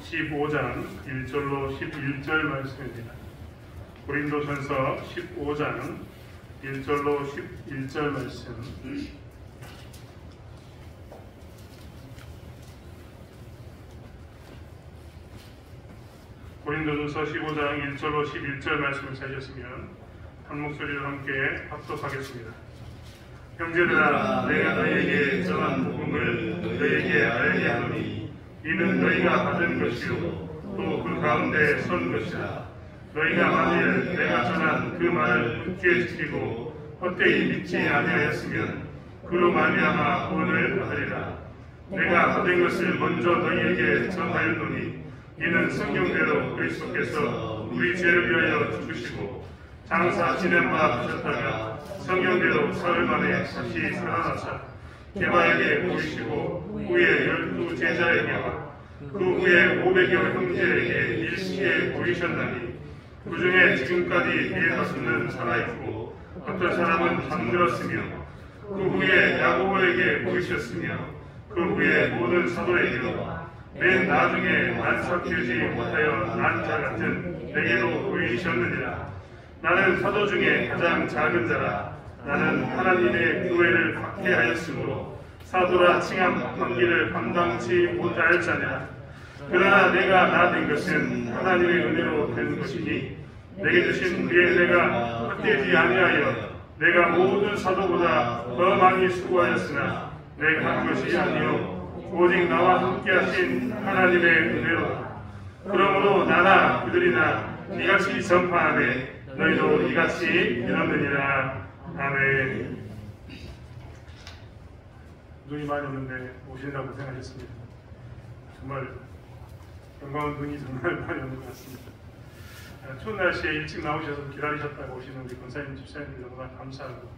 15장 1절로 11절 말씀입니다. 고린도전서 15장 1절로 11절 말씀. 고린도전서 15장 1절로 11절 말씀을 찾으셨으면 한 목소리로 함께 합독하겠습니다. 형제들아, 내가 너희에게 전한 복음을 너희에게 알게 하노니 이는 너희가 받은 것이요 또 그 가운데 선 것이라. 너희가 만일 내가 전한 그 말을 굳게 지키고 헛되이 믿지 아니하였으면 그로 말미암아 구원을 받으리라. 내가 받은 것을 먼저 너희에게 전하였노니 이는 성경대로 그리스도께서 우리 죄를 위하여 죽으시고 장사 지낸 바 되셨다가 성경대로 사흘 만에 다시 살아나사 게바에게 보이시고 후에 12 제자에게와 그 후에 500여 형제에게 일시에 보이셨나니 그 중에 지금까지 대다수는 살아있고 어떤 사람은 잠들었으며 그 후에 야고보에게 보이셨으며 그 후에 모든 사도에게로 맨 나중에 만삭되지 못하여 난 자 같은 내게로 보이셨느니라. 나는 사도 중에 가장 작은 자라. 나는 하나님의 교회를 박해하였으므로 사도라 칭함 받기를 감당치 못할 자냐. 그러나 내가 나 된 것은 하나님의 은혜로 된 것이니 내게 주신 우리의 은혜가 헛되지 아니하여 내가 모든 사도보다 더 많이 수고하였으나 내가 한 것이 아니요 오직 나와 함께 하신 하나님의 은혜로다. 그러므로 나나 그들이나 이같이 전파하되 너희도 이같이 이루느니라. 아멘. 눈이 많이 오는데 오신다고 생각했습니다. 정말 영광은 눈이 정말 많이 오는 것 같습니다. 추운 날씨에 일찍 나오셔서 기다리셨다고 오시는 우리 권사님 집사님들 너무나 감사하고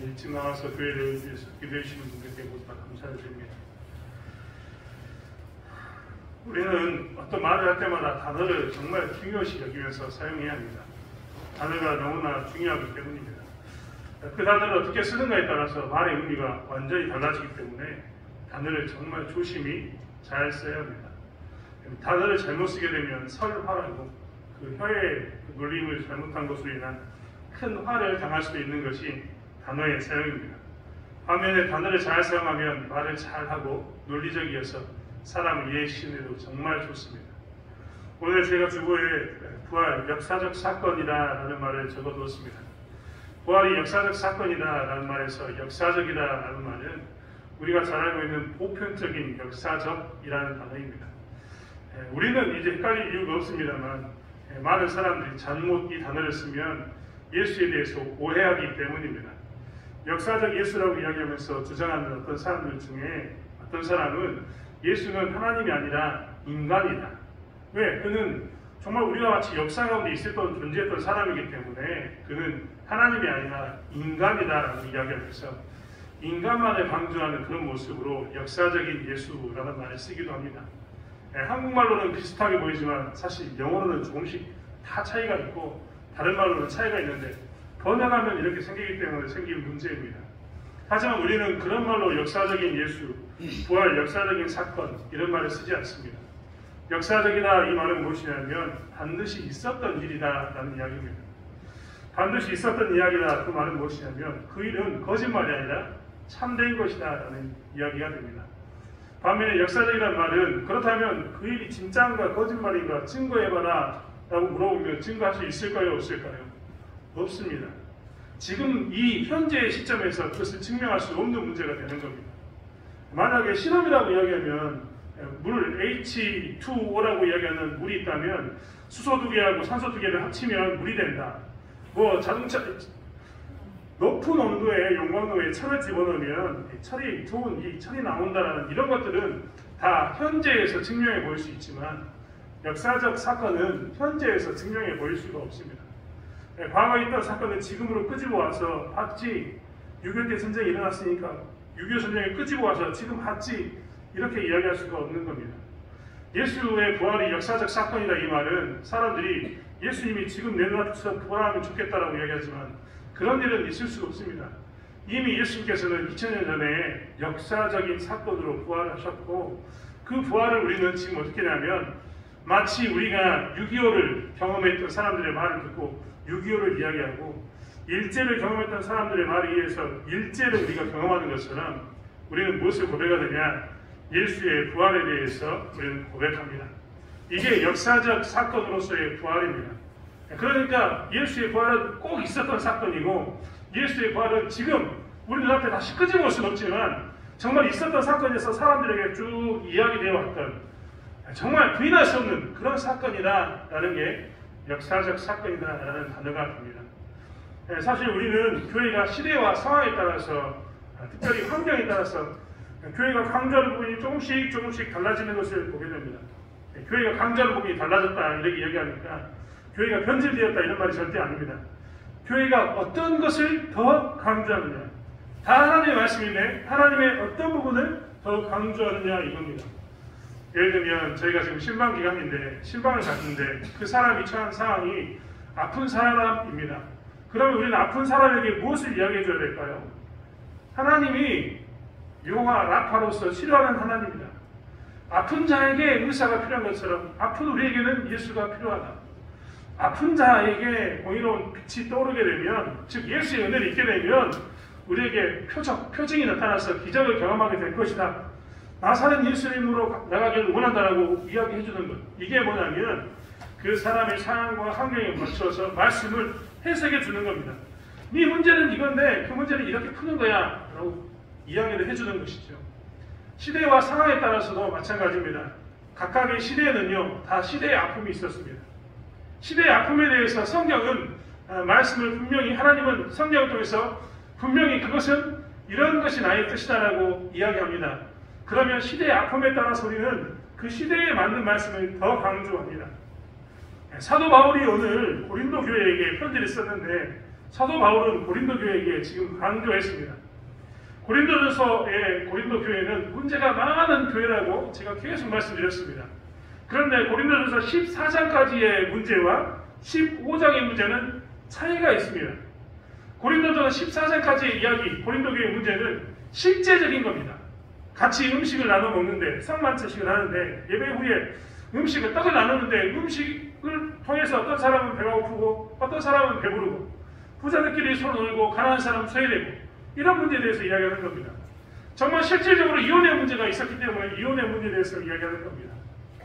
일찍 나와서 교회를 위해서 기도해 주시는 분들께 모두 다 감사를 드립니다. 우리는 어떤 말을 할 때마다 단어를 정말 중요시 여기면서 사용해야 합니다. 단어가 너무나 중요하기 때문입니다. 그 단어를 어떻게 쓰는가에 따라서 말의 의미가 완전히 달라지기 때문에 단어를 정말 조심히 잘 써야 합니다. 단어를 잘못 쓰게 되면 설화라고 그 혀의 놀림을 잘못한 것으로 인한 큰 화를 당할 수도 있는 것이 단어의 사용입니다. 반면에 단어를 잘 사용하면 말을 잘하고 논리적이어서 사람 이해시키는데도 정말 좋습니다. 오늘 제가 주보에 부활 역사적 사건이다라는 말을 적어두었습니다. 부활이 역사적 사건이다라는 말에서 역사적이다라는 말은 우리가 잘 알고 있는 보편적인 역사적이라는 단어입니다. 우리는 이제 헷갈릴 이유가 없습니다만 많은 사람들이 잘못 이 단어를 쓰면 예수에 대해서 오해하기 때문입니다. 역사적 예수라고 이야기하면서 주장하는 어떤 사람들 중에 어떤 사람은 예수는 하나님이 아니라 인간이다. 왜? 그는 정말 우리와 같이 역사 가운데 있었던 존재했던 사람이기 때문에 그는 하나님이 아니라 인간이다라고 이야기하면서 인간만을 강조하는 그런 모습으로 역사적인 예수라는 말을 쓰기도 합니다. 한국말로는 비슷하게 보이지만 사실 영어로는 조금씩 다 차이가 있고 다른 말로는 차이가 있는데 번역하면 이렇게 생기기 때문에 생긴 문제입니다. 하지만 우리는 그런 말로 역사적인 예수, 부활 역사적인 사건 이런 말을 쓰지 않습니다. 역사적이다 이 말은 무엇이냐면 반드시 있었던 일이다 라는 이야기입니다. 반드시 있었던 이야기다 그 말은 무엇이냐면 그 일은 거짓말이 아니라 참된 것이다 라는 이야기가 됩니다. 반면에 역사적이라는 말은 그렇다면 그 일이 진짜인가 거짓말인가 증거해봐라 라고 물어보면 증거할 수 있을까요 없을까요? 없습니다. 지금 이 현재의 시점에서 그것을 증명할 수 없는 문제가 되는 겁니다. 만약에 실험이라고 이야기하면 물 H2O라고 이야기하는 물이 있다면 수소 2개하고 산소 2개를 합치면 물이 된다. 자동차 높은 온도에 용광로에 철을 집어넣으면 철이 좋은 이 철이 나온다라는 이런 것들은 다 현재에서 증명해 보일 수 있지만 역사적 사건은 현재에서 증명해 보일 수가 없습니다. 과거에 있던 사건을 지금으로 끄집어 와서 봤지 6.25 때 전쟁이 일어났으니까 6.25 전쟁을 끄집어 와서 지금 봤지 이렇게 이야기할 수가 없는 겁니다. 예수의 부활이 역사적 사건이다 이 말은 사람들이 예수님이 지금 내 눈앞에서 부활하면 좋겠다라고 이야기하지만 그런 일은 있을 수가 없습니다. 이미 예수님께서는 2000년 전에 역사적인 사건으로 부활하셨고 그 부활을 우리는 지금 어떻게 하냐면 마치 우리가 6.25를 경험했던 사람들의 말을 듣고 6.25를 이야기하고 일제를 경험했던 사람들의 말에 의해서 일제를 우리가 경험하는 것처럼 우리는 무엇을 고백하느냐? 예수의 부활에 대해서 우리는 고백합니다. 이게 역사적 사건으로서의 부활입니다. 그러니까 예수의 부활은 꼭 있었던 사건이고 예수의 부활은 지금 우리 눈앞에 다시 끄집어 올 수는 없지만 정말 있었던 사건에서 사람들에게 쭉 이야기되어 왔던 정말 부인할 수 없는 그런 사건이다라는 게 역사적 사건이다라는 단어가 됩니다. 사실 우리는 교회가 시대와 상황에 따라서 특별히 환경에 따라서 교회가 강조하는 부분이 조금씩 달라지는 것을 보게 됩니다. 교회가 강조하는 부분이 달라졌다 이렇게 얘기하니까 교회가 변질되었다 이런 말이 절대 아닙니다. 교회가 어떤 것을 더 강조하느냐 다 하나님의 말씀인데 하나님의 어떤 부분을 더 강조하느냐 이겁니다. 예를 들면 저희가 지금 신방 기간인데 신방을 갔는데 그 사람이 처한 상황이 아픈 사람입니다. 그러면 우리는 아픈 사람에게 무엇을 이야기해 줘야 될까요? 하나님이 용화 라파로서 치료하는 하나님이다. 아픈 자에게 의사가 필요한 것처럼 아픈 우리에게는 예수가 필요하다. 아픈 자에게 공의로운 빛이 떠오르게 되면 즉 예수의 은혜를 있게 되면 우리에게 표징이 나타나서 기적을 경험하게 될 것이다. 나사렛 예수님으로 나가기를 원한다라고 이야기해 주는 것. 이게 뭐냐면 그 사람의 상황과 환경에 맞춰서 말씀을 해석해 주는 겁니다. 네 문제는 이건데 그 문제는 이렇게 푸는 거야 라고 이야기를 해주는 것이죠. 시대와 상황에 따라서도 마찬가지입니다. 각각의 시대에는요 다 시대의 아픔이 있었습니다. 시대의 아픔에 대해서 성경은 말씀을 분명히 하나님은 성경을 통해서 분명히 그것은 이런 것이 나의 뜻이다라고 이야기합니다. 그러면 시대의 아픔에 따라서 우리는 그 시대에 맞는 말씀을 더 강조합니다. 사도 바울이 오늘 고린도 교회에게 편지를 썼는데 사도 바울은 고린도 교회에게 지금 강조했습니다. 고린도전서의 고린도 교회는 문제가 많은 교회라고 제가 계속 말씀드렸습니다. 그런데 고린도전서 14장까지의 문제와 15장의 문제는 차이가 있습니다. 고린도전서 14장까지의 이야기, 고린도 교회의 문제는 실제적인 겁니다. 같이 음식을 나눠 먹는데 성만찬식을 하는데 예배 후에 음식을 떡을 나누는데 음식을 통해서 어떤 사람은 배가 고프고 어떤 사람은 배부르고 부자들끼리 서로 놀고 가난한 사람은 소외되고 이런 문제에 대해서 이야기하는 겁니다. 정말 실질적으로 이혼의 문제가 있었기 때문에 이혼의 문제에 대해서 이야기하는 겁니다.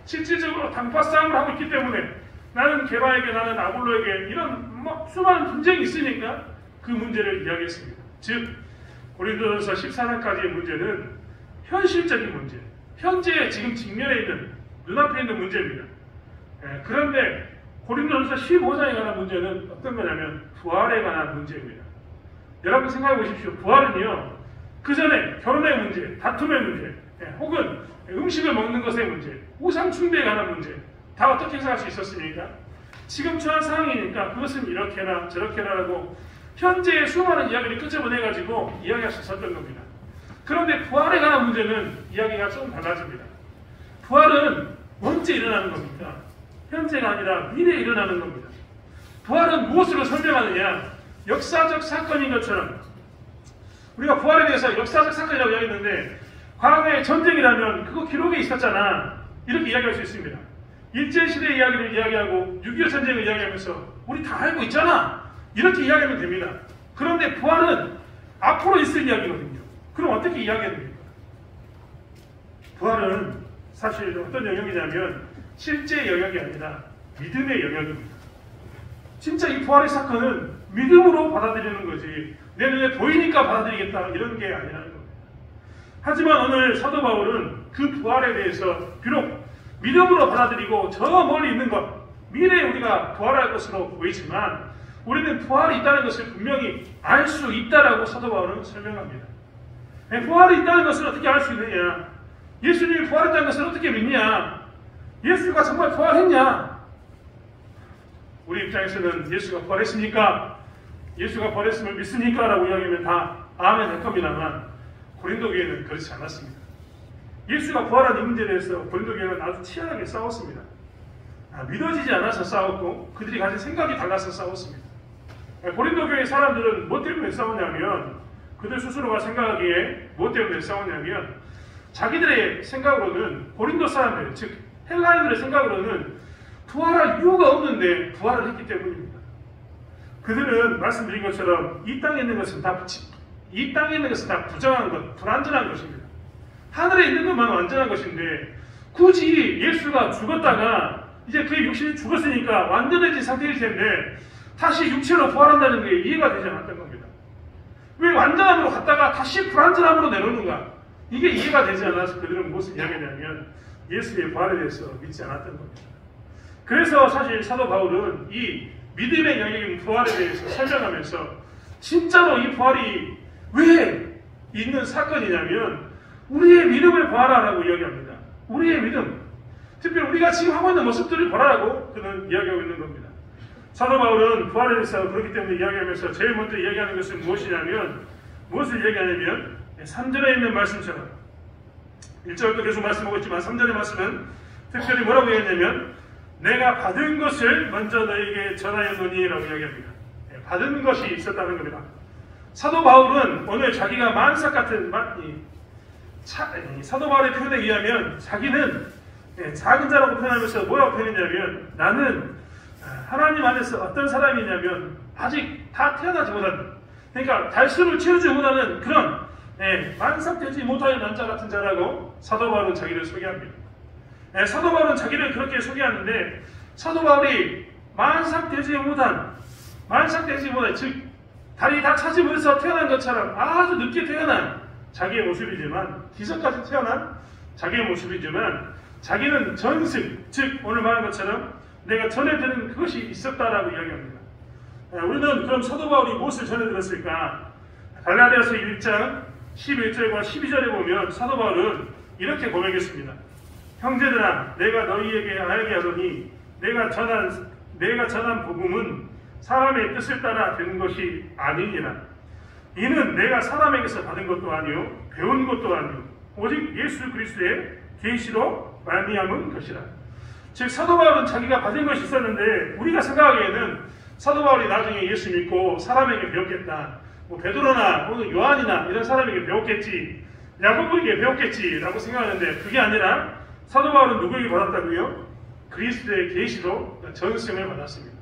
실질적으로 당파 싸움을 하고 있기 때문에 나는 게바에게 나는 아볼로에게 이런 수많은 분쟁이 있으니까 그 문제를 이야기했습니다. 즉 고린도전서 14장까지의 문제는 현실적인 문제, 현재 지금 직면해 있는 눈앞에 있는 문제입니다. 그런데 고린도전서 15장에 관한 문제는 어떤 거냐면 부활에 관한 문제입니다. 여러분 생각해 보십시오. 부활은요 그 전에 결혼의 문제, 다툼의 문제, 혹은 음식을 먹는 것의 문제, 우상 숭배에 관한 문제 다 어떻게 해석할 수 있었습니까? 지금 처한 상황이니까 그것은 이렇게나 저렇게나라고 현재의 수많은 이야기를 끄집어내가지고 이야기할 수 있었던 겁니다. 그런데 부활에 관한 문제는 이야기가 좀 달라집니다. 부활은 언제 일어나는 겁니까? 현재가 아니라 미래에 일어나는 겁니다. 부활은 무엇으로 설명하느냐? 역사적 사건인 것처럼 우리가 부활에 대해서 역사적 사건이라고 이야기했는데 과거의 전쟁이라면 그거 기록에 있었잖아 이렇게 이야기할 수 있습니다. 일제시대 이야기를 이야기하고 6.25 전쟁을 이야기하면서 우리 다 알고 있잖아 이렇게 이야기하면 됩니다. 그런데 부활은 앞으로 있을 이야기거든요. 그럼 어떻게 이야기해야 됩니까? 부활은 사실 어떤 영역이냐면 실제 영역이 아니라 믿음의 영역입니다. 진짜 이 부활의 사건은 믿음으로 받아들이는 거지 내 눈에 보이니까 받아들이겠다 이런 게 아니라는 겁니다. 하지만 오늘 사도 바울은 그 부활에 대해서 비록 믿음으로 받아들이고 저 멀리 있는 것 미래에 우리가 부활할 것으로 보이지만 우리는 부활이 있다는 것을 분명히 알 수 있다라고 사도 바울은 설명합니다. 부활이 있다는 것을 어떻게 알 수 있느냐? 예수님이 부활했다는 것을 어떻게 믿냐? 예수가 정말 부활했냐? 우리 입장에서는 예수가 부활했습니까? 예수가 부활했음을 믿습니까? 라고 이야기하면 다 아멘 할 겁니다만 고린도 교회는 그렇지 않았습니다. 예수가 부활한 이 문제에 대해서 고린도 교회는 아주 치열하게 싸웠습니다. 믿어지지 않아서 싸웠고 그들이 가진 생각이 달라서 싸웠습니다. 고린도 교회 사람들은 뭐 때문에 싸웠냐면 그들 스스로가 생각하기에 뭐 때문에 싸웠냐면 자기들의 생각으로는 고린도 사람들, 즉 헬라인들의 생각으로는 부활할 이유가 없는데 부활을 했기 때문입니다. 그들은 말씀드린 것처럼 이 땅에 있는 것은 다 부정한 것, 불완전한 것입니다. 하늘에 있는 것만 완전한 것인데 굳이 예수가 죽었다가 이제 그의 육신이 죽었으니까 완전해진 상태일 텐데 다시 육체로 부활한다는 게 이해가 되지 않았던 겁니다. 왜 완전함으로 갔다가 다시 불완전함으로 내려오는가? 이게 이해가 되지 않아서 그들은 무엇을 이야기하냐면 예수의 부활에 대해서 믿지 않았던 겁니다. 그래서 사실 사도 바울은 이 믿음의 영역인 부활에 대해서 설명하면서 진짜로 이 부활이 왜 있는 사건이냐면 우리의 믿음을 보아라라고 이야기합니다. 우리의 믿음, 특별히 우리가 지금 하고 있는 모습들을 보라라고 그는 이야기하고 있는 겁니다. 사도 바울은 부활에 대해서 그렇기 때문에 이야기하면서 제일 먼저 이야기하는 것은 무엇이냐면 무엇을 이야기하냐면 3절에 있는 말씀처럼 1절도 계속 말씀하고 있지만 3절의 말씀은 특별히 뭐라고 이야기하냐면 내가 받은 것을 먼저 너에게 전하였노니 라고 이야기합니다. 받은 것이 있었다는 겁니다. 사도 바울은 오늘 자기가 만삭 같은 사도 바울의 표현에 의하면 자기는 작은 자라고 표현하면서 뭐라고 표현했냐면 나는 하나님 안에서 어떤 사람이냐면 아직 다 태어나지 못한, 그러니까 달수를 채우지 못하는 그런 만삭되지 못하는 남자 같은 자라고 사도 바울은 자기를 소개합니다. 사도 바울은 자기를 그렇게 소개하는데 사도 바울이 만삭되지 못한 즉 다리 다 차지 못해서 태어난 것처럼 아주 늦게 태어난 자기의 모습이지만 기적까지 태어난 자기의 모습이지만 자기는 전승, 즉 오늘 말한 것처럼 내가 전해 들은 그것이 있었다라고 이야기합니다. 우리는 그럼 사도 바울이 무엇을 전해 들었을까? 갈라디아서 1장 11절과 12절에 보면 사도 바울은 이렇게 고백했습니다. 형제들아, 내가 너희에게 알게 하노니 내가 전한 복음은 사람의 뜻을 따라 되는 것이 아니니라. 이는 내가 사람에게서 받은 것도 아니요 배운 것도 아니요 오직 예수 그리스도의 계시로 말미암은 것이라. 즉 사도 바울은 자기가 받은 것이 있었는데 우리가 생각하기에는 사도 바울이 나중에 예수 믿고 사람에게 배웠겠다. 뭐 베드로나 오늘 요한이나 이런 사람에게 배웠겠지, 야고보에게 배웠겠지라고 생각하는데 그게 아니라 사도 바울은 누구에게 받았다고요? 그리스도의 계시로 전승을 받았습니다.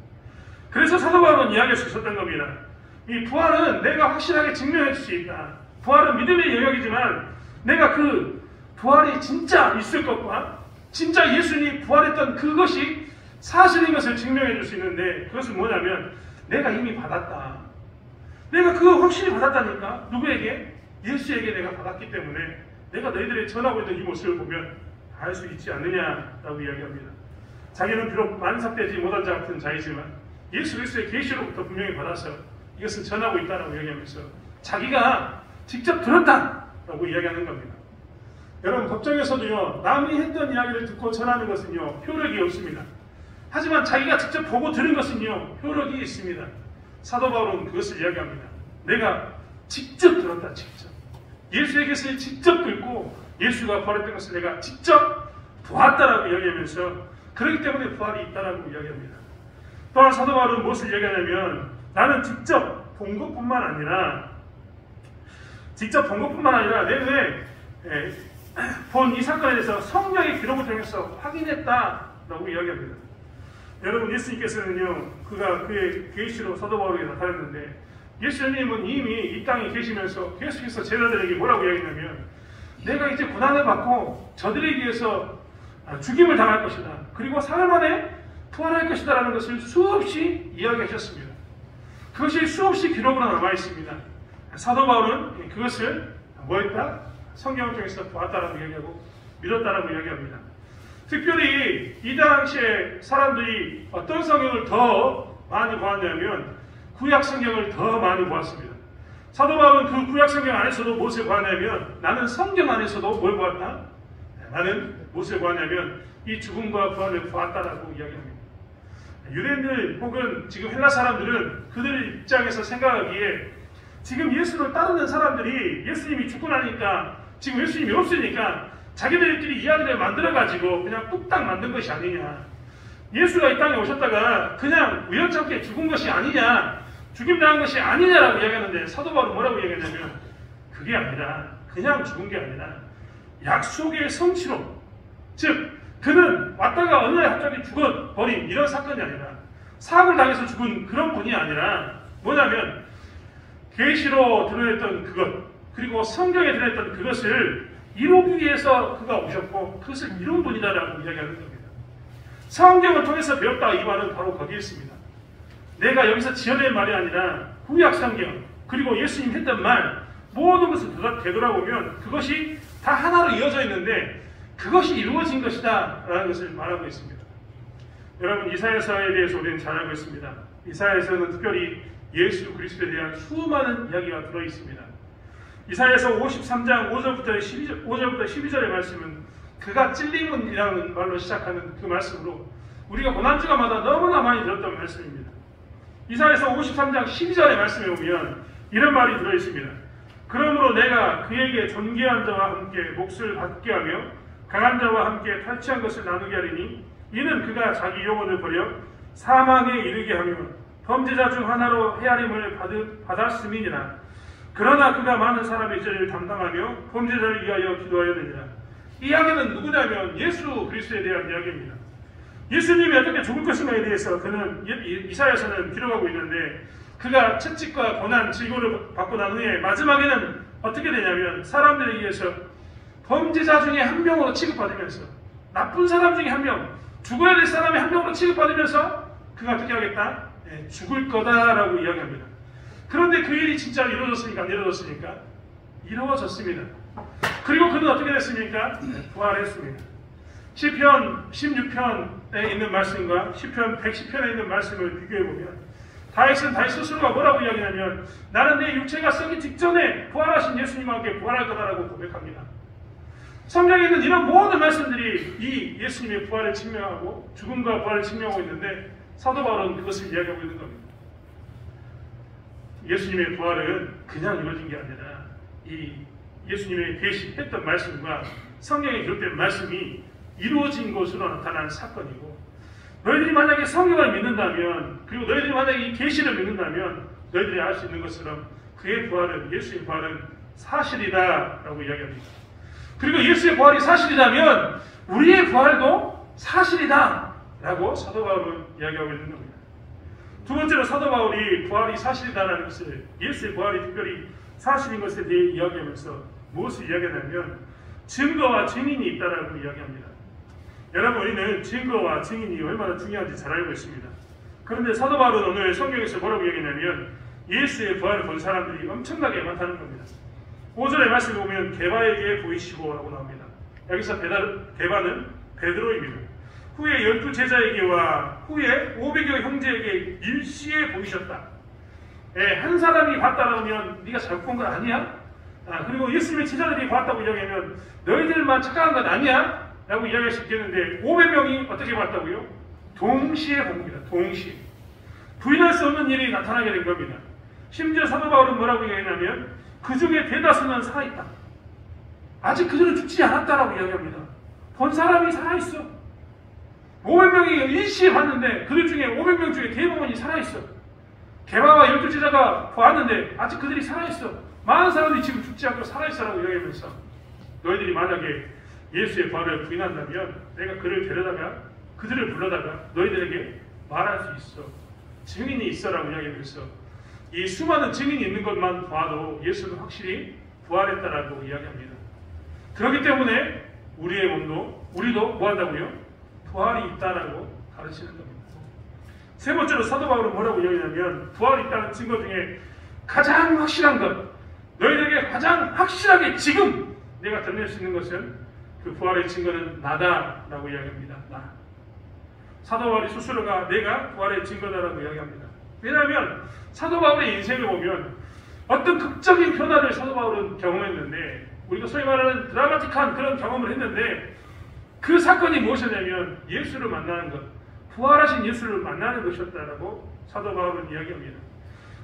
그래서 사도 바울은 이야기할 수 있었던 겁니다. 이 부활은 내가 확실하게 증명해 줄 수 있다. 부활은 믿음의 영역이지만 내가 그 부활이 진짜 있을 것과 진짜 예수님이 부활했던 그것이 사실인 것을 증명해 줄 수 있는데 그것은 뭐냐면 내가 이미 받았다. 내가 그거 확실히 받았다니까. 누구에게? 예수에게 내가 받았기 때문에 내가 너희들이 전하고 있는 이 모습을 보면 알 수 있지 않느냐라고 이야기합니다. 자기는 비록 만삭되지 못한 자 같은 자이지만 예수 그리스도의 계시로부터 분명히 받아서 이것을 전하고 있다라고 이야기하면서 자기가 직접 들었다라고 이야기하는 겁니다. 여러분 법정에서도요 남이 했던 이야기를 듣고 전하는 것은요 효력이 없습니다. 하지만 자기가 직접 보고 들은 것은요 효력이 있습니다. 사도 바울은 그것을 이야기합니다. 내가 직접 들었다. 직접 예수에게서 직접 듣고 예수가 부활했던 것을 내가 직접 보았다라고 이야기하면서 그렇기 때문에 부활이 있다라고 이야기합니다. 또한 사도 바울은 무엇을 이야기하냐면 나는 직접 본 것뿐만 아니라 내 눈에 본 이 사건에 대해서 성경의 기록을 통해서 확인했다라고 이야기합니다. 여러분 예수님께서는요 그가 그의 계시로 사도 바울에게 나타났는데 예수님은 이미 이 땅에 계시면서 계속해서 제자들에게 뭐라고 이야기하냐면 내가 이제 고난을 받고 저들에 의해서 죽임을 당할 것이다. 그리고 사흘 만에 부활할 것이다 라는 것을 수없이 이야기하셨습니다. 그것이 수없이 기록으로 남아있습니다. 사도 바울은 그것을 뭐했다? 성경을 통해서 보았다라고 이야기하고 믿었다라고 이야기합니다. 특별히 이 당시에 사람들이 어떤 성경을 더 많이 보았냐면 구약 성경을 더 많이 보았습니다. 사도 바울은 그 구약 성경 안에서도 무엇을 보았냐면 나는 성경 안에서도 뭘 보았다? 나는 무엇을 보았냐면 이 죽음과 부활을 보았다라고 이야기합니다. 유대인들 혹은 지금 헬라 사람들은 그들 입장에서 생각하기에 지금 예수를 따르는 사람들이 예수님이 죽고 나니까 지금 예수님이 없으니까 자기들끼리 이야기를 만들어가지고 그냥 뚝딱 만든 것이 아니냐. 예수가 이 땅에 오셨다가 그냥 우연찮게 죽은 것이 아니냐. 죽임당한 것이 아니냐라고 이야기하는데 사도 바울은 뭐라고 이야기하냐면 그게 아니라 그냥 죽은 게 아니라 약속의 성취로, 즉 그는 왔다가 어느 날 갑자기 죽어버린 이런 사건이 아니라 사고를 당해서 죽은 그런 분이 아니라 뭐냐면 계시로 드러냈던 그것, 그리고 성경에 드러냈던 그것을 이루기 위해서 그가 오셨고 그것을 이룬 분이다라고 이야기하는 겁니다. 성경을 통해서 배웠다, 이 말은 바로 거기에 있습니다. 내가 여기서 지어낸 말이 아니라 구약 성경, 그리고 예수님 했던 말, 모든 것을 되돌아보면 그것이 다 하나로 이어져 있는데 그것이 이루어진 것이다 라는 것을 말하고 있습니다. 여러분, 이사야서에 대해서 우리는 잘 알고 있습니다. 이사야서는 특별히 예수 그리스도에 대한 수많은 이야기가 들어있습니다. 이사야서 53장 5절부터 12절의 말씀은 그가 찔림은이라는 말로 시작하는 그 말씀으로 우리가 고난주간마다 너무나 많이 들었던 말씀입니다. 이사야서 53장 12절의 말씀에 보면 이런 말이 들어있습니다. 그러므로 내가 그에게 존귀한 자와 함께 몫을 받게 하며 강한 자와 함께 탈취한 것을 나누게 하리니 이는 그가 자기 영혼을 버려 사망에 이르게 하며 범죄자 중 하나로 헤아림을 받았음이니라. 그러나 그가 많은 사람의 죄를 담당하며 범죄자를 위하여 기도하였느니라. 이 이야기는 누구냐면 예수 그리스도에 대한 이야기입니다. 예수님이 어떻게 죽을 것인가에 대해서 그는 이사야서는 기록하고 있는데 그가 채찍과 고난, 질고를 받고 난 후에 마지막에는 어떻게 되냐면 사람들에 의해서 범죄자 중에 한 명으로 취급받으면서 나쁜 사람 중에 한 명, 죽어야 될 사람의 한 명으로 취급받으면서 그가 어떻게 하겠다? 죽을 거다라고 이야기합니다. 그런데 그 일이 진짜 이루어졌습니까? 안 이루어졌습니까? 이루어졌습니다. 그리고 그는 어떻게 됐습니까? 부활했습니다. 시편 16편에 있는 말씀과 시편 110편에 있는 말씀을 비교해보면 다윗은 다윗 스스로가 뭐라고 이야기하냐면 나는 내 육체가 썩기 직전에 부활하신 예수님과 함께 부활할 거다라고 고백합니다. 성경에 있는 이런 모든 말씀들이 이 예수님의 부활을 증명하고 죽음과 부활을 증명하고 있는데 사도 바울은 그것을 이야기하고 있는 겁니다. 예수님의 부활은 그냥 이루어진 게 아니라 이 예수님의 계시했던 말씀과 성경에 기록된 말씀이 이루어진 것으로 나타난 사건이고 너희들이 만약에 성경을 믿는다면 그리고 너희들이 만약에 이 계시를 믿는다면 너희들이 알 수 있는 것처럼 그의 부활은 예수의 부활은 사실이다라고 이야기합니다. 그리고 예수의 부활이 사실이라면 우리의 부활도 사실이다라고 사도 바울은 이야기하고 있는 겁니다. 두 번째로 사도 바울이 부활이 사실이다라는 것을 예수의 부활이 특별히 사실인 것에 대해 이야기하면서 무엇을 이야기하냐면 증거와 증인이 있다라고 이야기합니다. 여러분, 우리는 증거와 증인이 얼마나 중요한지 잘 알고 있습니다. 그런데 사도 바울은 오늘 성경에서 뭐라고 얘기하냐면 예수의 부활을 본 사람들이 엄청나게 많다는 겁니다. 5절의 말씀을 보면 게바에게 보이시고 라고 나옵니다. 여기서 게바는 베드로입니다. 후에 12제자에게와 후에 500여 형제에게 일시에 보이셨다. 한 사람이 봤다라고 하면 네가 잘못 본 건 아니야? 그리고 예수님의 제자들이 봤다고 이야기하면 너희들만 착각한 건 아니야? 라고 이야기할 수 있겠는데 500명이 어떻게 봤다고요? 동시에 봅니다. 동시에. 부인할 수 없는 일이 나타나게 된 겁니다. 심지어 사도 바울은 뭐라고 이야기하냐면 그 중에 대다수는 살아있다. 아직 그들은 죽지 않았다라고 이야기합니다. 본 사람이 살아있어. 500명이 일시에 봤는데 그들 중에 500명 중에 대부분이 살아있어. 게바와 12제자가 봤는데 아직 그들이 살아있어. 많은 사람들이 지금 죽지 않고 살아있어라고 이야기하면서 너희들이 만약에 예수의 부활을 부인한다면 내가 그를 데려다가 그들을 불러다가 너희들에게 말할 수 있어. 증인이 있어라고 이야기하면서 이 수많은 증인이 있는 것만 봐도 예수는 확실히 부활했다라고 이야기합니다. 그렇기 때문에 우리의 몸도 우리도 뭐 한다고요? 부활이 있다라고 가르치는 겁니다. 세 번째로 사도 바울은 뭐라고 이야기하냐면 부활이 있다는 증거 중에 가장 확실한 것, 너희들에게 가장 확실하게 지금 내가 드러낼 수 있는 것은 그 부활의 증거는 나다라고 이야기합니다. 나. 사도 바울이 스스로가 내가 부활의 증거다라고 이야기합니다. 왜냐하면 사도 바울의 인생을 보면 어떤 극적인 변화를 사도 바울은 경험했는데 우리가 소위 말하는 드라마틱한 그런 경험을 했는데 그 사건이 무엇이냐면 예수를 만나는 것, 부활하신 예수를 만나는 것이었다라고 사도 바울은 이야기합니다.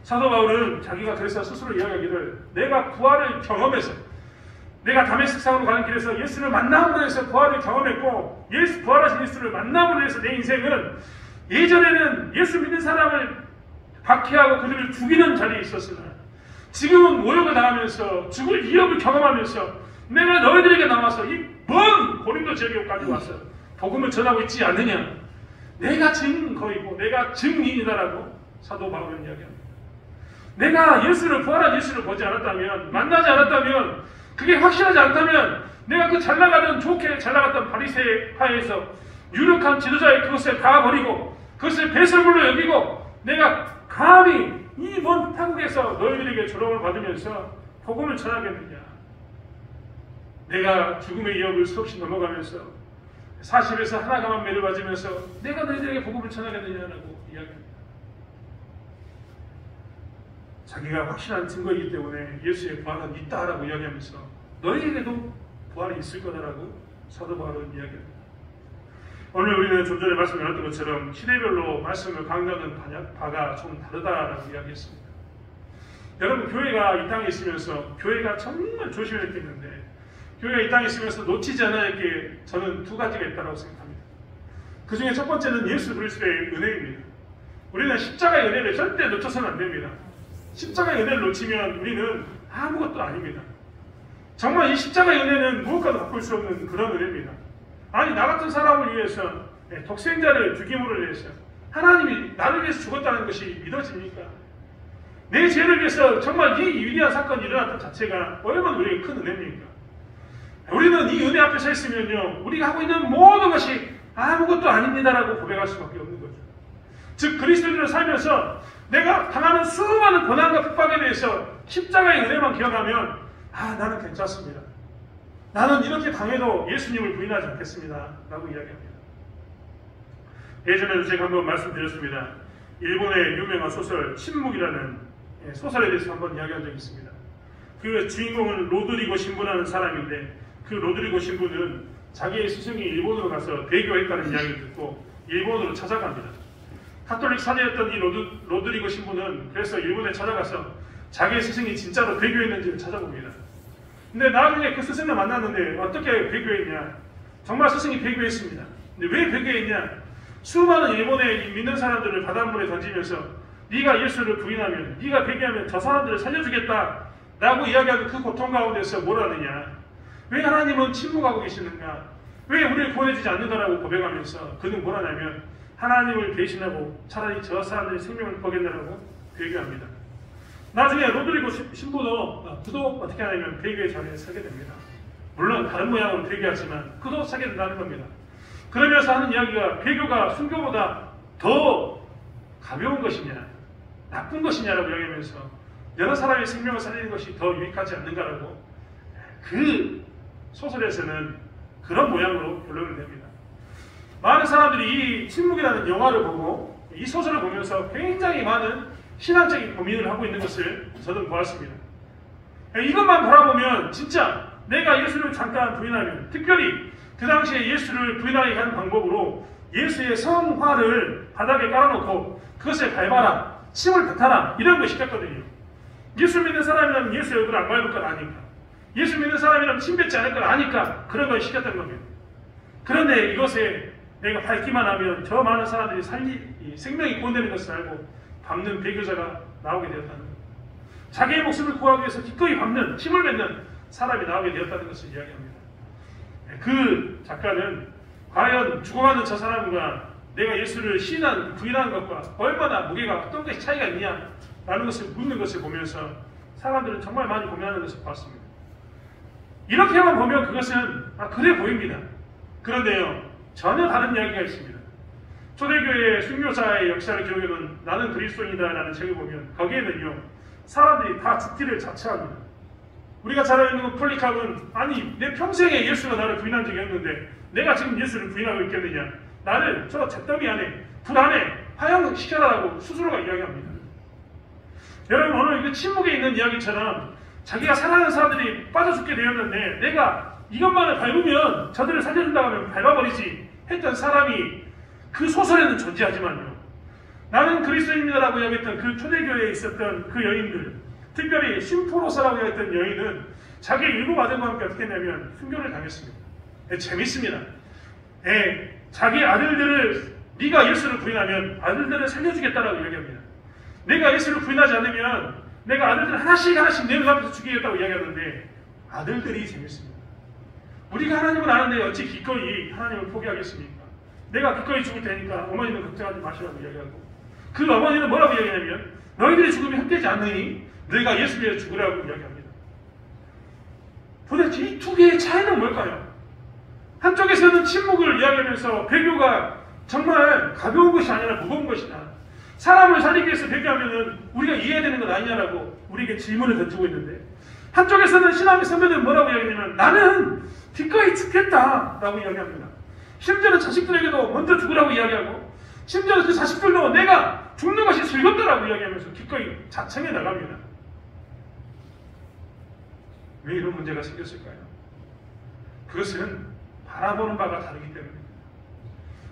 사도 바울은 자기가 그래서 스스로 이야기하기를 내가 부활을 경험해서 내가 다메섹상으로 가는 길에서 예수를 만남으로 해서 부활을 경험했고 부활하신 예수를 만남으로 해서 내 인생은 예전에는 예수 믿는 사람을 박해하고 그들을 죽이는 자리에 있었으나 지금은 모욕을 당하면서 죽을 위협을 경험하면서 내가 너희들에게 나와서 이 먼 고린도 지역까지 와서 복음을 전하고 있지 않느냐. 내가 증거이고 내가 증인이다라고 사도 바울은 이야기합니다. 내가 예수를, 부활한 예수를 보지 않았다면, 만나지 않았다면, 그게 확실하지 않다면 내가 그 잘나가던, 좋게 잘나갔던 바리새파에서 유력한 지도자의 그것을 다 버리고 그것을 배설물로 여기고 내가 감히 이 먼 타국에서 너희들에게 조롱을 받으면서 복음을 전하겠느냐. 내가 죽음의 위협을 수없이 넘어가면서 40에서 하나가만 매를 맞으면서 내가 너희들에게 복음을 전하겠느냐라고 이야기합니다. 자기가 확실한 증거이기 때문에 예수의 부활은 있다라고 이야기하면서 너희에게도 부활이 있을 거다라고 사도 바울은 이야기합니다. 오늘 우리는 좀 전에 말씀 나눴던 것처럼 시대별로 말씀을 강조하는 바가 좀 다르다라고 이야기했습니다. 여러분, 교회가 이 땅에 있으면서 교회가 정말 조심해야 할 게 있는데 교회가 이 땅에 있으면서 놓치지 않아야 할 게 저는 두 가지가 있다고 생각합니다. 그 중에 첫 번째는 예수 그리스도의 은혜입니다. 우리는 십자가의 은혜를 절대 놓쳐서는 안 됩니다. 십자가의 은혜를 놓치면 우리는 아무것도 아닙니다. 정말 이 십자가의 은혜는 무엇과도 바꿀 수 없는 그런 은혜입니다. 아니, 나 같은 사람을 위해서, 독생자를 죽임으로 위해서 하나님이 나를 위해서 죽었다는 것이 믿어집니까? 내 죄를 위해서 정말 이 위대한 사건이 일어났던 자체가 얼마나 우리에게 큰 은혜입니까? 우리는 이 은혜 앞에 서 있으면요, 우리가 하고 있는 모든 것이 아무것도 아닙니다라고 고백할 수밖에 없는 거죠. 즉, 그리스도인으로 살면서 내가 당하는 수많은 고난과 핍박에 대해서 십자가의 은혜만 기억하면 나는 괜찮습니다. 나는 이렇게 당해도 예수님을 부인하지 않겠습니다. 라고 이야기합니다. 예전에도 제가 한번 말씀드렸습니다. 일본의 유명한 소설 침묵이라는 소설에 대해서 한번 이야기한 적이 있습니다. 그 주인공은 로드리고 신부라는 사람인데 그 로드리고 신부는 자기의 스승이 일본으로 가서 배교했다는 이야기를 듣고 일본으로 찾아갑니다. 카톨릭 사제였던 이 로드리고 신부는 그래서 일본에 찾아가서 자기의 스승이 진짜로 배교했는지를 찾아봅니다. 근데 나중에 그 스승을 만났는데 어떻게 배교했냐? 정말 스승이 배교했습니다. 근데 왜 배교했냐? 수많은 일본의 믿는 사람들을 바닷물에 던지면서 네가 예수를 부인하면, 네가 배교하면 저 사람들을 살려주겠다 라고 이야기하는 그 고통 가운데서 뭘 하느냐? 왜 하나님은 침묵하고 계시는가? 왜 우리를 구원해주지 않는가라고 고백하면서 그는 뭘 하냐면 하나님을 배신하고 차라리 저 사람들의 생명을 버겠다라고 배교합니다. 나중에 로드리고 신부도 그도 어떻게 하냐면 배교의 자리에 서게 됩니다. 물론 다른 모양으로 배교하지만 그도 서게 된다는 겁니다. 그러면서 하는 이야기가 배교가 순교보다 더 가벼운 것이냐 나쁜 것이냐라고 이야기하면서 여러 사람의 생명을 살리는 것이 더 유익하지 않는가라고 그 소설에서는 그런 모양으로 결론을 냅니다. 많은 사람들이 이 침묵이라는 영화를 보고 이 소설을 보면서 굉장히 많은 신앙적인 고민을 하고 있는 것을 저는 보았습니다. 이것만 바라보면 진짜 내가 예수를 잠깐 부인하면, 특별히 그 당시에 예수를 부인하게 하는 방법으로 예수의 성화를 바닥에 깔아놓고 그것을 밟아라, 침을 뱉어라 이런 걸 시켰거든요. 예수 믿는 사람이라면 예수의 얼굴을 안 밟을 걸 아니까, 예수 믿는 사람이라면 침 뱉지 않을 걸 아니까 그런 걸 시켰던 겁니다. 그런데 이것에 내가 밟기만 하면 저 많은 사람들이 생명이 구원되는 것을 알고 밟는 배교자가 나오게 되었다는 것. 자기의 목숨을 구하기 위해서 기꺼이 밟는, 침을 뱉는 사람이 나오게 되었다는 것을 이야기합니다. 그 작가는 과연 죽어가는 저 사람과 내가 예수를 부인하는 것과 얼마나 무게가 어떤 것이 차이가 있냐라는 것을 묻는 것을 보면서 사람들은 정말 많이 고민하는 것을 봤습니다. 이렇게만 보면 그것은 그래 보입니다. 그런데요, 전혀 다른 이야기가 있습니다. 초대교회의 순교자의 역사를 기록해놓은 나는 그리스도인이다라는 책을 보면 거기에는요, 사람들이 다 죽기를 자처합니다. 우리가 잘 알고 있는 폴리캅은 아니 내 평생에 예수가 나를 부인한 적이 없는데 내가 지금 예수를 부인하고 있겠느냐, 나를 저 잿더미 안에 불 안에 화형시켜라라고 스스로가 이야기합니다. 여러분, 오늘 그 침묵에 있는 이야기처럼 자기가 사랑하는 사람들이 빠져 죽게 되었는데 내가 이것만을 밟으면 저들을 살려준다고 하면 밟아버리지 했던 사람이 그 소설에는 존재하지만요, 나는 그리스도인이다라고 이야기했던 그 초대교회에 있었던 그 여인들, 특별히 심포로사라고 이야기했던 여인은 자기의 일곱 아들과 함께 어떻게 했냐면 순교를 당했습니다. 재밌습니다. 자기 아들들을, 네가 예수를 부인하면 아들들을 살려주겠다라고 이야기합니다. 내가 예수를 부인하지 않으면 내가 아들들 하나씩 내 눈앞에서 죽이겠다고 이야기하는데 아들들이 재밌습니다. 우리가 하나님을 아는데 어찌 기꺼이 하나님을 포기하겠습니까? 내가 기꺼이 죽을 테니까 어머니는 걱정하지 마시라고 이야기하고, 그 어머니는 뭐라고 이야기하냐면 너희들의 죽음이 헛되지 않느니 너희가 예수 위해 죽으라고 이야기합니다. 도대체 이 두 개의 차이는 뭘까요? 한쪽에서는 침묵을 이야기하면서 배교가 정말 가벼운 것이 아니라 무거운 것이다. 사람을 살리기 위해서 배교하면은 우리가 이해해야 되는 것 아니냐라고 우리에게 질문을 던지고 있는데, 한쪽에서는 신앙의 선배들은 뭐라고 이야기하냐면 나는 기꺼이 죽겠다라고 이야기합니다. 심지어는 자식들에게도 먼저 죽으라고 이야기하고, 심지어는 그 자식들도 내가 죽는 것이 즐겁다라고 이야기하면서 기꺼이 자청해 나갑니다. 왜 이런 문제가 생겼을까요? 그것은 바라보는 바가 다르기 때문입니다.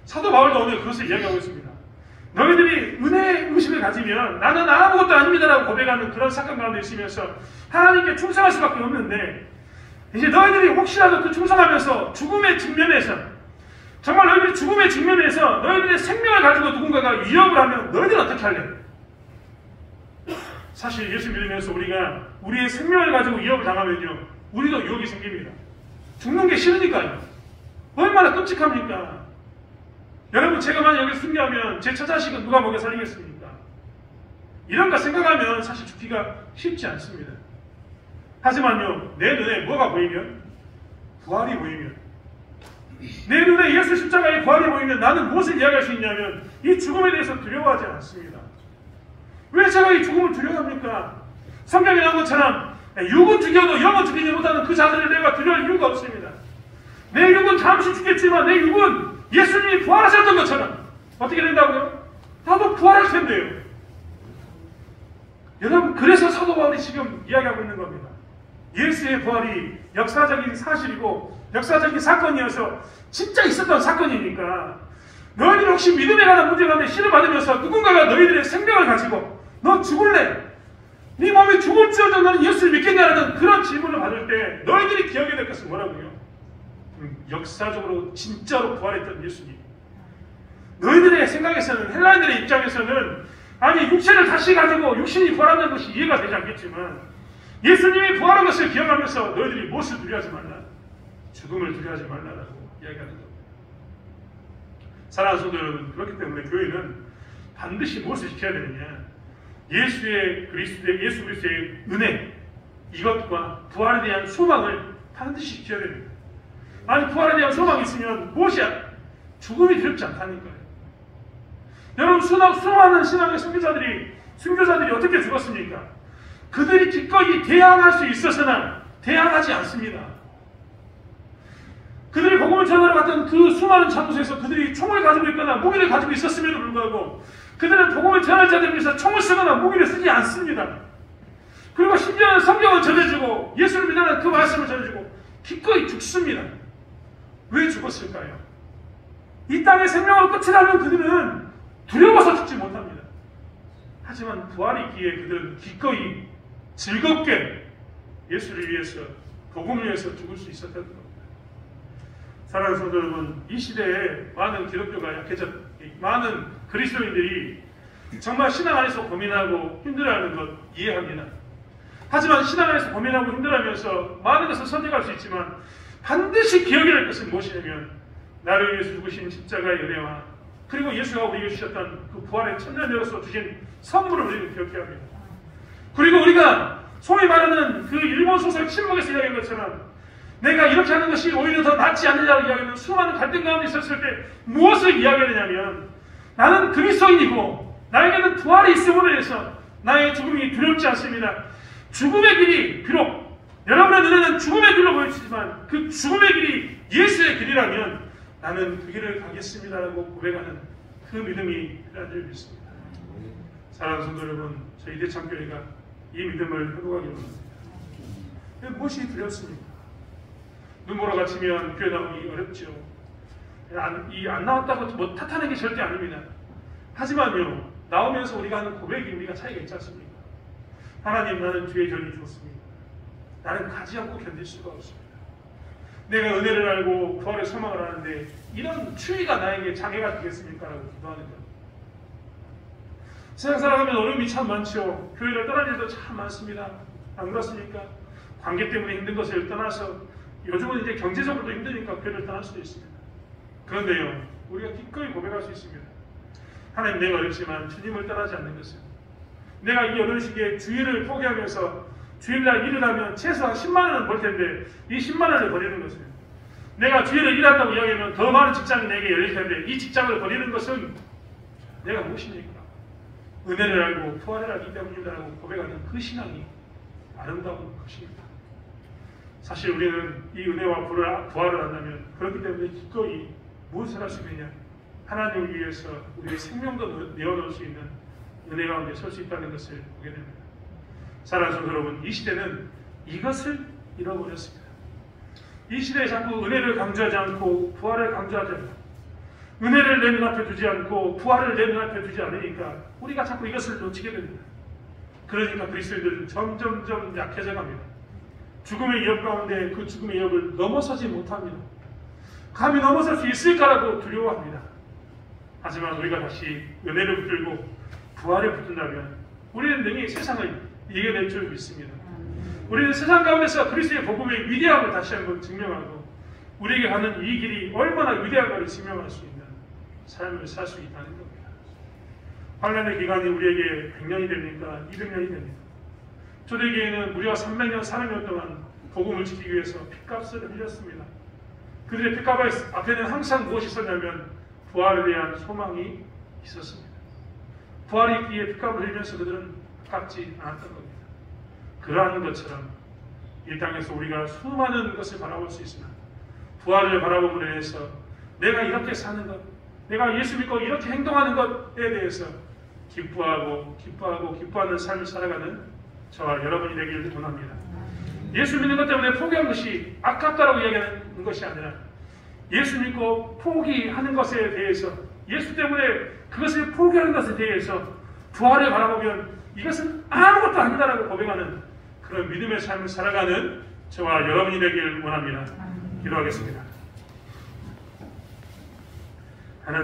사도 바울도 오늘 그것을 이야기하고 있습니다. 너희들이 은혜의 의식을 가지면 나는 아무것도 아닙니다라고 고백하는 그런 사건 가운데 있으면서 하나님께 충성할 수밖에 없는데, 이제 너희들이 혹시라도 그 충성하면서 죽음의 직면에서, 정말 너희들이 죽음의 직면에서 너희들의 생명을 가지고 누군가가 위협을 하면 너희들은 어떻게 할래? 사실 예수 믿으면서 우리가 우리의 생명을 가지고 위협을 당하면요, 우리도 유혹이 생깁니다. 죽는 게 싫으니까요. 얼마나 끔찍합니까? 여러분, 제가 만약 여기 순교하면 제 처자식은 누가 먹여 살리겠습니까? 이런 거 생각하면 사실 죽기가 쉽지 않습니다. 하지만요, 내 눈에 뭐가 보이면? 부활이 보이면, 내 눈에 예수 십자가의 부활이 보이면 나는 무엇을 이야기할 수 있냐면 이 죽음에 대해서 두려워하지 않습니다. 왜 제가 이 죽음을 두려워합니까? 성경에 나온 것처럼 육은 죽여도 영은 죽이지 못하는 그 자들을 내가 두려워할 이유가 없습니다. 내 육은 잠시 죽겠지만 내 육은 예수님이 부활하셨던 것처럼 어떻게 된다고요? 나도 부활할 텐데요. 여러분, 그래서 사도 바울이 지금 이야기하고 있는 겁니다. 예수의 부활이 역사적인 사실이고 역사적인 사건이어서 진짜 있었던 사건이니까, 너희들이 혹시 믿음에 관한 문제 가운데 시를 받으면서 누군가가 너희들의 생명을 가지고 너 죽을래? 네 몸이 죽을지어도 너는 예수를 믿겠냐라는 그런 질문을 받을 때 너희들이 기억해야 될 것은 뭐라고요? 역사적으로 진짜로 부활했던 예수님. 너희들의 생각에서는, 헬라인들의 입장에서는 아니 육체를 다시 가지고 육신이 부활하는 것이 이해가 되지 않겠지만, 예수님이 부활한 것을 기억하면서 너희들이 무엇을 두려워하지 말라? 죽음을 두려워하지 말라라고 이야기하는 겁니다. 사랑하는 성도 여러분, 그렇기 때문에 교회는 반드시 무엇을 지켜야 되느냐? 예수 그리스도의 은혜, 이것과 부활에 대한 소망을 반드시 지켜야 됩니다. 아니, 부활에 대한 소망이 있으면 무엇이야? 죽음이 두렵지 않다니까요. 여러분, 수많은 신앙의 순교자들이 어떻게 죽었습니까? 그들이 기꺼이 대항할 수 있어서나 대항하지 않습니다. 그들이 복음을 전하러 갔던 그 수많은 장소에서 그들이 총을 가지고 있거나 무기를 가지고 있었음에도 불구하고 그들은 복음을 전할 자들을 위해서 총을 쓰거나 무기를 쓰지 않습니다. 그리고 심지어는 성경을 전해주고 예수를 믿는 그 말씀을 전해주고 기꺼이 죽습니다. 왜 죽었을까요? 이 땅의 생명을 끝이 나면 그들은 두려워서 죽지 못합니다. 하지만 부활이 있기에 그들은 기꺼이 즐겁게 예수를 위해서, 복음을 위해서 죽을 수 있었던 겁니다. 사랑하는 성도 여러분, 이 시대에 많은 기독교가 약해졌, 많은 그리스도인들이 정말 신앙 안에서 고민하고 힘들어하는 것 이해합니다. 하지만 신앙 안에서 고민하고 힘들어하면서 많은 것을 선택할 수 있지만 반드시 기억해야 할 것은 무엇이냐면, 나를 위해서 죽으신 십자가의 은혜와 그리고 예수가 우리에게 주셨던 그 부활의 천년으로서 주신 선물을 우리는 기억해야 합니다. 그리고 우리가 소위 말하는 그 일본 소설 침묵에서 이야기한 것처럼 내가 이렇게 하는 것이 오히려 더 낫지 않느냐고 이야기하는 수많은 갈등 가운데 있었을 때 무엇을 이야기하느냐면, 나는 그리스도인이고 나에게는 부활이 있음으로 해서 나의 죽음이 두렵지 않습니다. 죽음의 길이 비록 여러분의 눈에는 죽음의 길로 보이지만 그 죽음의 길이 예수의 길이라면 나는 그 길을 가겠습니다라고 고백하는 그 믿음이 필요한 줄 믿습니다. 사랑하는 성도 여러분, 저희 대창교회가 이 믿음을 회복하기 원합니다. 무엇이 두렵습니까? 눈보라 갇히면 교회 나오기 어렵죠. 안 나왔다고 뭐 탓하는 게 절대 아닙니다. 하지만요, 나오면서 우리가 하는 고백이 우리가 차이가 있지 않습니까? 하나님, 나는 주의 전이 좋습니다. 나는 가지 않고 견딜 수가 없습니다. 내가 은혜를 알고 부활의 소망을 하는데 이런 추위가 나에게 장애가 되겠습니까? 라고 기도하는 것. 세상 살아가면 어려움이 참 많죠. 교회를 떠날 일도 참 많습니다. 안 그렇습니까? 관계 때문에 힘든 것을 떠나서 요즘은 이제 경제적으로도 힘드니까 교회를 떠날 수도 있습니다. 그런데요, 우리가 기꺼이 고백할 수 있습니다. 하나님, 내가 어렵지만 주님을 떠나지 않는 것은, 내가 이 어려운 시기에 주일을 포기하면서 주일날 일을 하면 최소한 10만 원은 벌 텐데 이 10만 원을 버리는 것은, 내가 주일을 일한다고 이야기하면 더 많은 직장이 내게 열릴 텐데 이 직장을 버리는 것은 내가 무엇입니까? 은혜를 알고 부활을 알기 때문이다라고 고백하는 그 신앙이 아름다운 것입니다. 사실 우리는 이 은혜와 부활을 한다면 그렇기 때문에 기꺼이 무엇을 할 수 있느냐? 하나님을 위해서 우리의 생명도 내어놓을 수 있는 은혜 가운데 설 수 있다는 것을 보게 됩니다. 사랑하는 성도 여러분, 이 시대는 이것을 잃어버렸습니다. 이 시대에 자꾸 은혜를 강조하지 않고 부활을 강조하지 않고, 은혜를 내 눈앞에 두지 않고 부활을 내 눈앞에 두지 않으니까 우리가 자꾸 이것을 놓치게 됩니다. 그러니까 그리스도인들은 점점점 약해져 갑니다. 죽음의 위협 가운데 그 죽음의 위협을 넘어서지 못합니다. 감히 넘어설 수 있을까라고 두려워합니다. 하지만 우리가 다시 은혜를 붙들고 부활에 붙든다면 우리는 능히 세상을 이겨낼 줄 믿습니다. 우리는 세상 가운데서 그리스도의 복음의 위대함을 다시 한번 증명하고 우리에게 가는 이 길이 얼마나 위대한가를 증명할 수 있는 삶을 살 수 있다는 겁니다. 환난의 기간이 우리에게 100년이 됩니까? 200년이 됩니까? 초대교회는 무려 300년, 400년 동안 복음을 지키기 위해서 핏값을 흘렸습니다. 그들의 핏값 앞에는 항상 무엇이 있었냐면 부활에 대한 소망이 있었습니다. 부활이 있기에 핏값을 흘리면서 그들은 깎지 않았던 겁니다. 그러한 것처럼 이 땅에서 우리가 수많은 것을 바라볼 수 있으나 부활을 바라봄으로 인해서 내가 이렇게 사는 것, 내가 예수 믿고 이렇게 행동하는 것에 대해서 기뻐하는 삶을 살아가는 저와 여러분이 되기를 원합니다. 예수 믿는 것 때문에 포기한 것이 아깝다라고 이야기하는 것이 아니라 예수 믿고 포기하는 것에 대해서, 예수 때문에 그것을 포기하는 것에 대해서 부활을 바라보면 이것은 아무것도 아니다라고 고백하는 그런 믿음의 삶을 살아가는 저와 여러분이 되기를 원합니다. 기도하겠습니다.